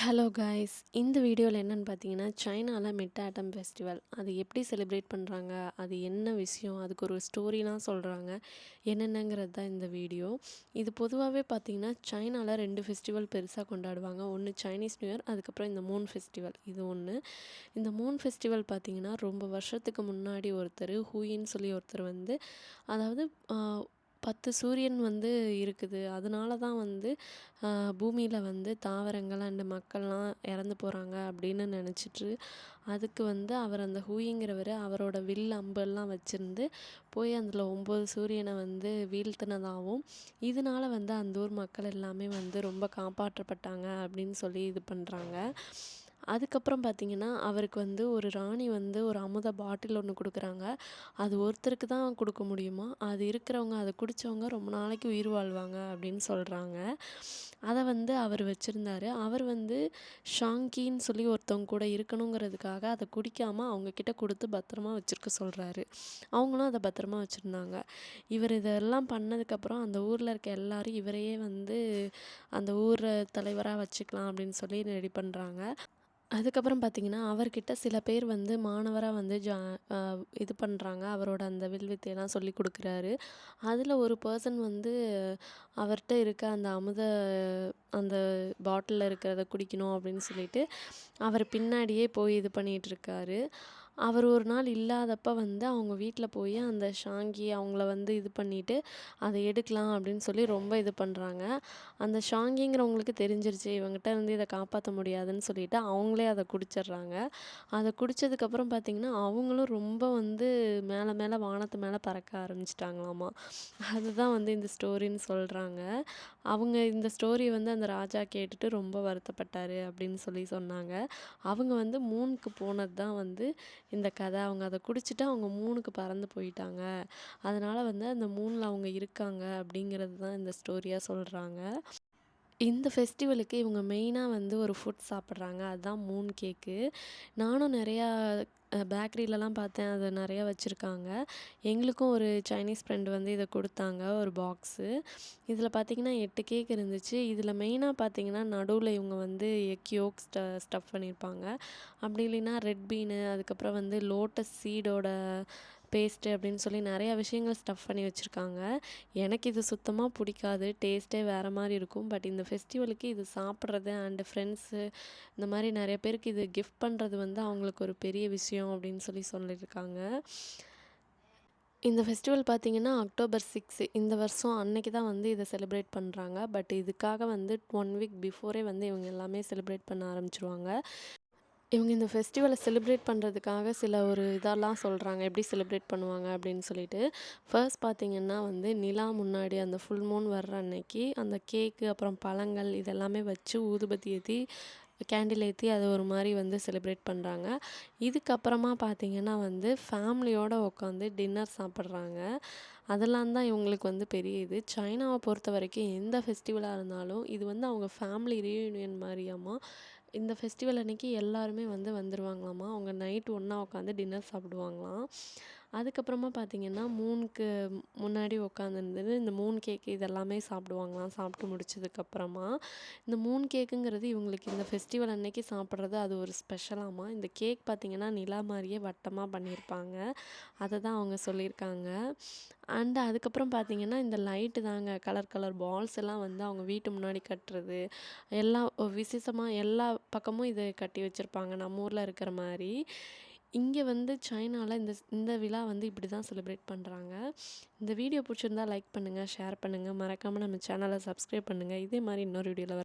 Hello guys, இந்த வீடியோவில் என்னன்னு பார்த்தீங்கன்னா, சைனாவில் மிட் ஆட்டம் ஃபெஸ்டிவல் அது எப்படி செலிப்ரேட் பண்ணுறாங்க, அது என்ன விஷயம், அதுக்கு ஒரு ஸ்டோரிலாம் சொல்கிறாங்க, என்னென்னங்கிறது தான் இந்த வீடியோ. இது பொதுவாகவே பார்த்தீங்கன்னா சைனாவில் 2 ஃபெஸ்டிவல் பெருசாக கொண்டாடுவாங்க. ஒன்று சைனீஸ் நியூ இயர், அதுக்கப்புறம் இந்த மூன் ஃபெஸ்டிவல் இது ஒன்று. இந்த மூன் ஃபெஸ்டிவல் பார்த்தீங்கன்னா ரொம்ப வருஷத்துக்கு முன்னாடி ஒருத்தர் ஹூயின்னு சொல்லி ஒருத்தர் வந்து, அதாவது 10 சூரியன் வந்து இருக்குது. அதனால தான் வந்து பூமியில் வந்து தாவரங்கள் அண்டு மக்கள்லாம் இறந்து போகிறாங்க அப்படின்னு நினச்சிட்டு, அதுக்கு வந்து அவர் அந்த ஹூயிங்கிறவர் அவரோட வில் அம்பெல்லாம் வச்சுருந்து போய் அதில் 9 சூரியனை வந்து வீழ்த்தினதாகவும், இதனால வந்து அந்த ஊர் மக்கள் எல்லாமே வந்து ரொம்ப காப்பாற்றப்பட்டாங்க அப்படின்னு சொல்லி இது பண்ணுறாங்க. அதுக்கப்புறம் பார்த்திங்கன்னா, அவருக்கு வந்து ஒரு ராணி வந்து ஒரு அமுத பாட்டில் ஒன்று கொடுக்குறாங்க. அது ஒருத்தருக்கு தான் கொடுக்க முடியுமா, அது இருக்கிறவங்க அதை குடித்தவங்க ரொம்ப நாளைக்கு உயிர் வாழ்வாங்க அப்படின்னு சொல்கிறாங்க. அதை வந்து அவர் வச்சுருந்தாரு. அவர் வந்து ஷாங்கின்னு சொல்லி ஒருத்தவங்க கூட இருக்கணுங்கிறதுக்காக அதை குடிக்காமல் அவங்கக்கிட்ட கொடுத்து பத்திரமா வச்சுருக்க சொல்கிறாரு. அவங்களும் அதை பத்திரமா வச்சுருந்தாங்க. இவர் இதெல்லாம் பண்ணதுக்கப்புறம் அந்த ஊரில் இருக்க எல்லாரும் இவரையே வந்து அந்த ஊர் தலைவராக வச்சுக்கலாம் அப்படின்னு சொல்லி ரெடி பண்ணுறாங்க. அதுக்கப்புறம் பார்த்திங்கன்னா, அவர்கிட்ட சில பேர் வந்து மாணவரா வந்து இது பண்ணுறாங்க. அவரோட அந்த வில்வித்தையெல்லாம் சொல்லிக் கொடுக்குறாரு. அதில் ஒரு பர்சன் வந்து அவர்கிட்ட இருக்க அந்த அந்த பாட்டிலில் இருக்கிறத குடிக்கணும் அப்படின்னு சொல்லிட்டு, அவர் பின்னாடியே போய் இது பண்ணிகிட்ருக்காரு. அவர் ஒரு நாள் இல்லாதப்ப வந்து அவங்க வீட்டில் போய் அந்த ஷாங்கி அவங்கள வந்து இது பண்ணிவிட்டு அதை எடுக்கலாம் அப்படின்னு சொல்லி ரொம்ப இது பண்ணுறாங்க. அந்த ஷாங்கிங்கிறவங்களுக்கு தெரிஞ்சிருச்சு இவங்ககிட்ட வந்து இதை காப்பாற்ற முடியாதுன்னு சொல்லிட்டு அவங்களே அதை குடிச்சிடுறாங்க. அதை குடித்ததுக்கப்புறம் பார்த்திங்கன்னா, அவங்களும் ரொம்ப வந்து மேலே மேலே வானத்து மேலே பறக்க ஆரம்பிச்சிட்டாங்களாமா. அதுதான் வந்து இந்த ஸ்டோரின்னு சொல்கிறாங்க. அவங்க இந்த ஸ்டோரியை வந்து அந்த ராஜா கேட்டுட்டு ரொம்ப வருத்தப்பட்டார் அப்படின்னு சொல்லி சொன்னாங்க. அவங்க வந்து மூனுக்கு போனது தான் வந்து இந்த கதை. அவங்க அதை குடிச்சிட்டு அவங்க மூனுக்கு பறந்து போயிட்டாங்க. அதனால் வந்து அந்த மூனில் அவங்க இருக்காங்க அப்படிங்கிறது தான் இந்த ஸ்டோரியாக சொல்கிறாங்க. இந்த ஃபெஸ்டிவலுக்கு இவங்க மெயினாக வந்து ஒரு ஃபுட் சாப்பிட்றாங்க. அதுதான் மூன் கேக்கு. நானும் நிறையா பேக்கரியிலலாம் பார்த்தேன், அது நிறையா வச்சுருக்காங்க. எங்களுக்கும் ஒரு சைனீஸ் ஃப்ரெண்டு வந்து இதை கொடுத்தாங்க ஒரு பாக்ஸு. இதில் பார்த்திங்கன்னா 8 கேக் இருந்துச்சு. இதில் மெயினாக பார்த்திங்கன்னா நடுவில் இவங்க வந்து எக் யோக் ஸ்டஃப் பண்ணியிருப்பாங்க. அப்படி இல்லைன்னா ரெட் பீனு, அதுக்கப்புறம் வந்து லோட்டஸ் சீடோட பேஸ்ட்டு அப்படின்னு சொல்லி நிறையா விஷயங்கள் ஸ்டஃப் பண்ணி வச்சுருக்காங்க. எனக்கு இது சுத்தமாக பிடிக்காது. டேஸ்ட்டே வேறு மாதிரி இருக்கும். பட் இந்த ஃபெஸ்டிவலுக்கு இது சாப்பிட்றது அண்டு ஃப்ரெண்ட்ஸு இந்த மாதிரி நிறைய பேருக்கு இது கிஃப்ட் பண்ணுறது வந்து அவங்களுக்கு ஒரு பெரிய விஷயம் அப்படின்னு சொல்லி சொல்லியிருக்காங்க. இந்த ஃபெஸ்டிவல் பார்த்திங்கன்னா அக்டோபர் 6 இந்த வருஷம் அன்னைக்கு தான் வந்து இதை செலிப்ரேட் பண்ணுறாங்க. பட் இதுக்காக வந்து 1 வீக் பிஃபோரே வந்து இவங்க எல்லாமே செலிப்ரேட் பண்ண ஆரம்பிச்சிருவாங்க. இவங்க இந்த ஃபெஸ்டிவலை செலிப்ரேட் பண்ணுறதுக்காக சில ஒரு இதெல்லாம் சொல்கிறாங்க, எப்படி செலிப்ரேட் பண்ணுவாங்க அப்படின்னு சொல்லிட்டு. ஃபர்ஸ்ட் பார்த்திங்கன்னா வந்து நிலா முன்னாடி அந்த ஃபுல் மூன் வர்ற அன்னைக்கு அந்த கேக்கு அப்புறம் பழங்கள் இதெல்லாமே வச்சு ஊதுபத்தி ஏற்றி கேண்டில் ஏற்றி அதை ஒரு மாதிரி வந்து செலிப்ரேட் பண்ணுறாங்க. இதுக்கப்புறமா பார்த்திங்கன்னா வந்து ஃபேமிலியோடு உட்காந்து டின்னர் சாப்பிட்றாங்க. அதெல்லாம் தான் இவங்களுக்கு வந்து பெரிய இது. சைனாவை பொறுத்த வரைக்கும் எந்த ஃபெஸ்டிவலாக இருந்தாலும் இது வந்து அவங்க ஃபேமிலி ரீயூனியன் மாதிரியாமா. இந்த ஃபெஸ்டிவல் அன்னைக்கு எல்லாருமே வந்து வந்துருவாங்களாமா. அவங்க நைட் ஒன்றா உட்காந்து டின்னர் சாப்பிடுவாங்களாம். அதுக்கப்புறமா பார்த்திங்கன்னா மூனுக்கு முன்னாடி உட்காந்துருந்தது இந்த மூன் கேக்கு இதெல்லாமே சாப்பிடுவாங்களாம். சாப்பிட்டு முடிச்சதுக்கப்புறமா இந்த மூன் கேக்குங்கிறது இவங்களுக்கு இந்த ஃபெஸ்டிவல் அன்னைக்கு சாப்பிட்றது அது ஒரு ஸ்பெஷலாமா. இந்த கேக் பார்த்திங்கன்னா நிலா மாதிரியே வட்டமாக பண்ணியிருப்பாங்க. அதை தான் அவங்க சொல்லியிருக்காங்க. அண்டு அதுக்கப்புறம் பார்த்திங்கன்னா இந்த லைட்டு தாங்க கலர் கலர் பால்ஸ் எல்லாம் வந்து அவங்க வீட்டு முன்னாடி கட்டுறது எல்லாம் விசேஷமாக எல்லா பக்கமும் இதை கட்டி வச்சுருப்பாங்க நம்ம ஊரில் இருக்கிற மாதிரி. இங்கே வந்து சைனாவில் இந்த விழா வந்து இப்படி தான் செலிப்ரேட் பண்ணுறாங்க. இந்த வீடியோ பிடிச்சிருந்தா லைக் பண்ணுங்கள், ஷேர் பண்ணுங்கள், மறக்காமல் நம்ம சேனலை சப்ஸ்கிரைப் பண்ணுங்கள். இதே மாதிரி இன்னொரு வீடியோவில்